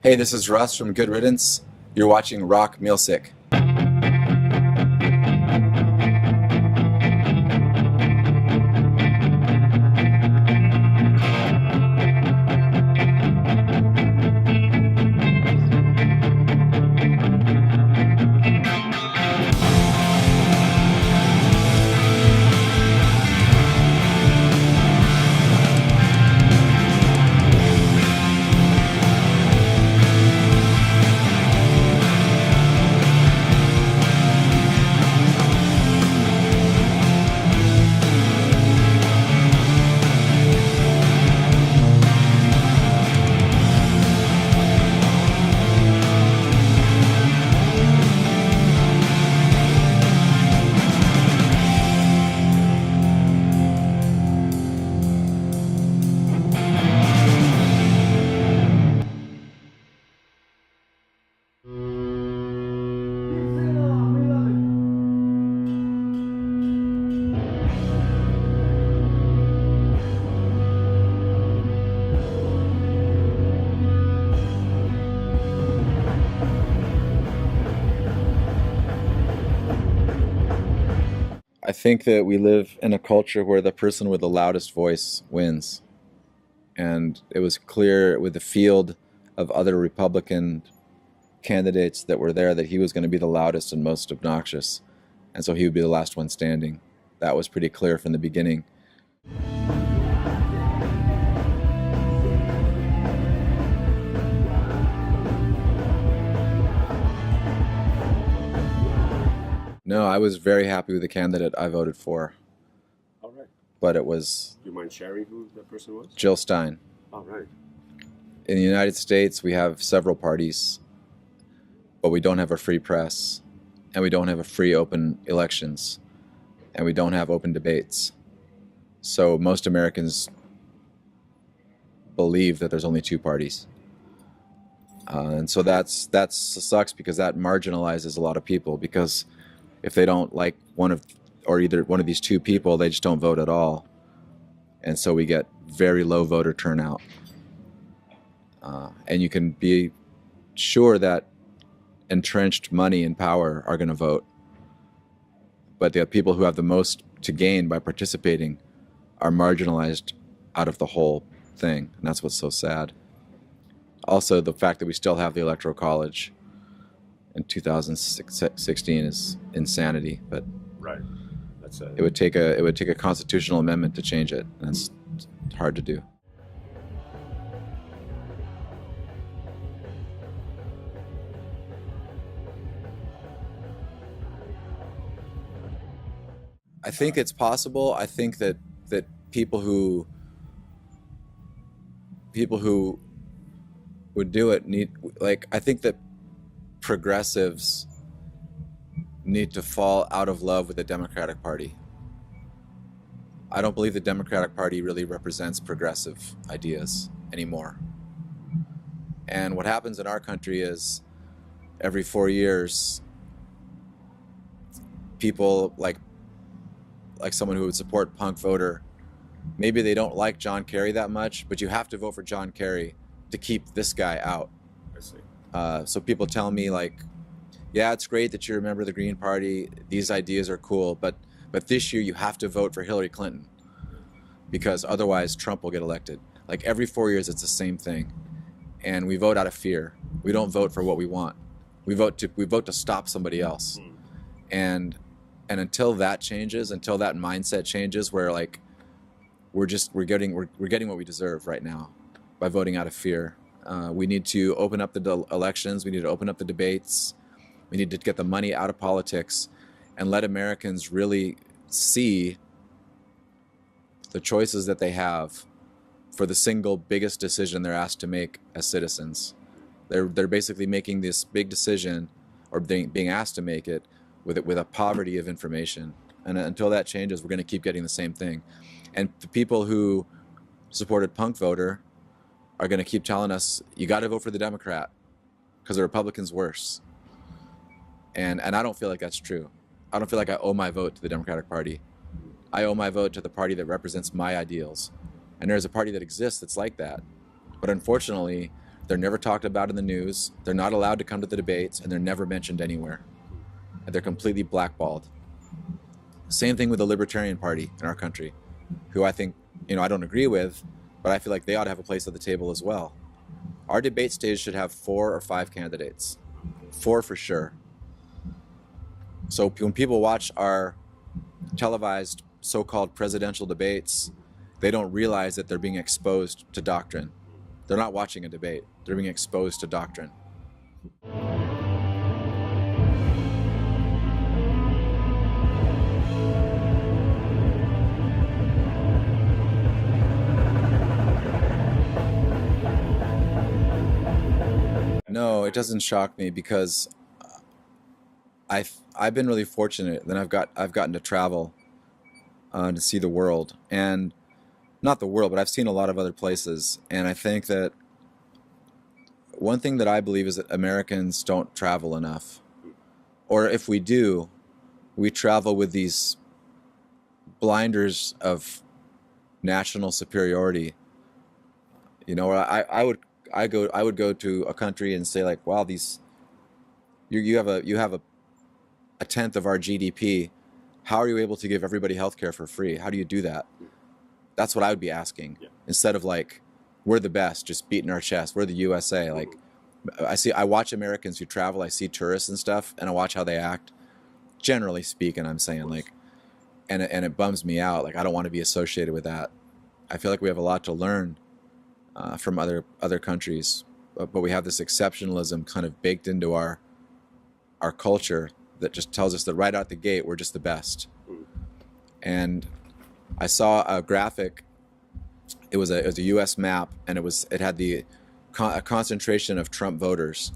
Hey, this is Russ from Good Riddance. You're watching Rock Music. I think that we live in a culture where the person with the loudest voice wins. And it was clear with the field of other Republican candidates that were there that he was going to be the loudest and most obnoxious. And so he would be the last one standing. That was pretty clear from the beginning. No, I was very happy with the candidate I voted for, All right. but it was Do you mind sharing who that person was? Jill Stein. All right. In the United States, we have several parties, but we don't have a free press, and we don't have a free open elections, and we don't have open debates. So most Americans believe that there's only two parties. And so that sucks because that marginalizes a lot of people, because if they don't like either one of these two people, they just don't vote at all. And so we get very low voter turnout. And you can be sure that entrenched money and power are going to vote. But the people who have the most to gain by participating are marginalized out of the whole thing. And that's what's so sad. Also, the fact that we still have the Electoral College in 2016 is insanity. But Right. That's it would take a constitutional amendment to change it, and it's hard to do. I think it's possible. I think that people who would do it I think that progressives need to fall out of love with the Democratic Party. I don't believe the Democratic Party really represents progressive ideas anymore. And what happens in our country is every 4 years, people like someone who would support punk voter, maybe they don't like John Kerry that much, but you have to vote for John Kerry to keep this guy out. I see. So people tell me yeah, it's great that you're a member of the Green Party. These ideas are cool, but this year you have to vote for Hillary Clinton because otherwise Trump will get elected. Like every 4 years, it's the same thing, and we vote out of fear. We don't vote for what we want. We vote to stop somebody else, and until that changes, until that mindset changes, where we're getting what we deserve right now by voting out of fear. We need to open up the elections. We need to open up the debates. We need to get the money out of politics and let Americans really see the choices that they have for the single biggest decision they're asked to make as citizens. They're basically making this big decision, or being asked to make it, with a poverty of information. And until that changes, we're going to keep getting the same thing. And the people who supported punk voter are going to keep telling us, you got to vote for the Democrat because the Republican's worse. And I don't feel like that's true. I don't feel like I owe my vote to the Democratic Party. I owe my vote to the party that represents my ideals. And there's a party that exists that's like that. But unfortunately, They're never talked about in the news. They're not allowed to come to the debates, and they're never mentioned anywhere. And they're completely blackballed. Same thing with the Libertarian Party in our country, who I think, I don't agree with, but I feel like they ought to have a place at the table as well. Our debate stage should have 4 or 5 candidates. 4 for sure. So when people watch our televised so-called presidential debates, they don't realize that they're being exposed to doctrine. They're not watching a debate. They're being exposed to doctrine. No, it doesn't shock me because I've been really fortunate that I've gotten to travel to see the world, and not the world, but I've seen a lot of other places. And I think that one thing that I believe is that Americans don't travel enough, or if we do, we travel with these blinders of national superiority. I would go to a country and say like, wow, you have a tenth of our GDP. How are you able to give everybody healthcare for free? How do you do that? That's what I would be asking. Yeah. Instead of like, we're the best, just beating our chest. We're the USA. Like, I watch Americans who travel. I see tourists and stuff, and I watch how they act. Generally speaking, I'm saying like, and it bums me out. Like, I don't want to be associated with that. I feel like we have a lot to learn from other countries, but we have this exceptionalism kind of baked into our culture that just tells us that right out the gate we're just the best. And I saw a graphic. It was a U.S. map, and it had a concentration of Trump voters,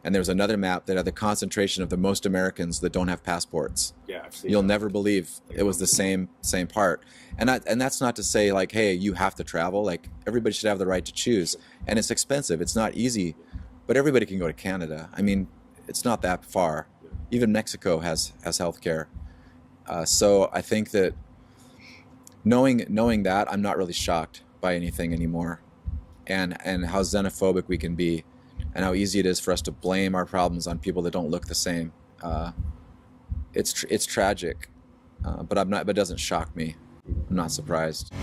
and there was another map that had the concentration of the most Americans that don't have passports. Yeah, I've seen You'll that. never believe it was the same part. And that's not to say like, hey, you have to travel. Like, everybody should have the right to choose, and it's expensive. It's not easy, but everybody can go to Canada. I mean, it's not that far. Even Mexico has healthcare. So I think that knowing that, I'm not really shocked by anything anymore, and how xenophobic we can be, and how easy it is for us to blame our problems on people that don't look the same. It's tragic, but it doesn't shock me. I'm not surprised.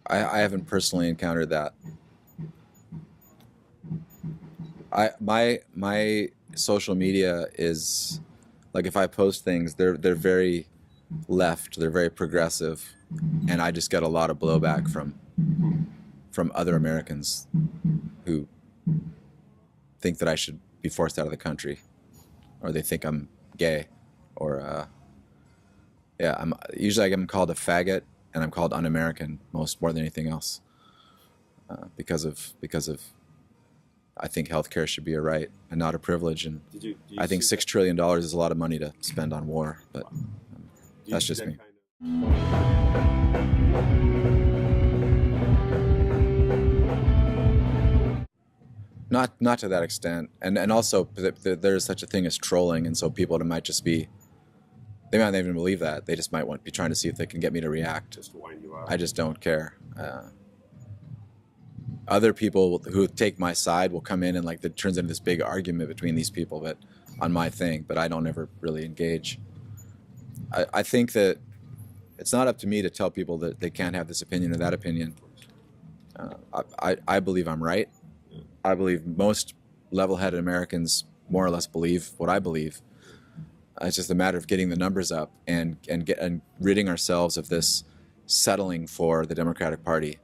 I haven't personally encountered that. My social media is like, if I post things, they're very left, they're very progressive, and I just get a lot of blowback from other Americans who think that I should be forced out of the country, or they think I'm gay, or usually I'm called a faggot, and I'm called un-American more than anything else, because of I think healthcare should be a right and not a privilege, and I think $6 trillion is a lot of money to spend on war, but that's just me. Not to that extent, and also there's such a thing as trolling, and so people might just be. They might not even believe that. They just might be trying to see if they can get me to react. Just to wind you out. I just don't care. Other people who take my side will come in and like it turns into this big argument between these people, but on my thing. But I don't ever really engage. I think that it's not up to me to tell people that they can't have this opinion or that opinion. I believe I'm right. I believe most level-headed Americans more or less believe what I believe. It's just a matter of getting the numbers up and ridding ourselves of this settling for the Democratic Party,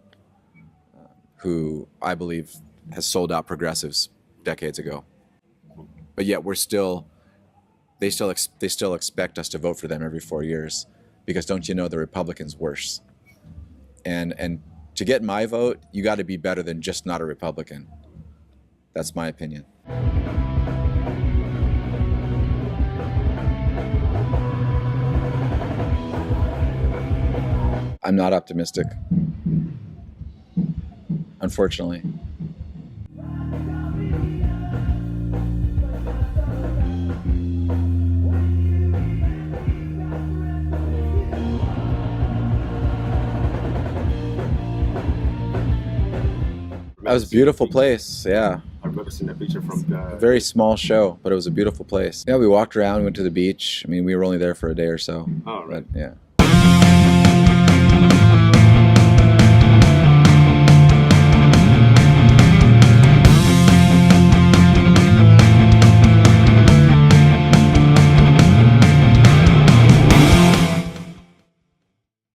who I believe has sold out progressives decades ago. But yet they still expect us to vote for them every 4 years, because don't you know the Republicans worse? And to get my vote, you got to be better than just not a Republican. That's my opinion. I'm not optimistic, unfortunately. That was a beautiful place. Yeah. I remember seeing that picture from the. A very small show, but it was a beautiful place. Yeah, we walked around, went to the beach. I mean, we were only there for a day or so. Oh, right. But yeah.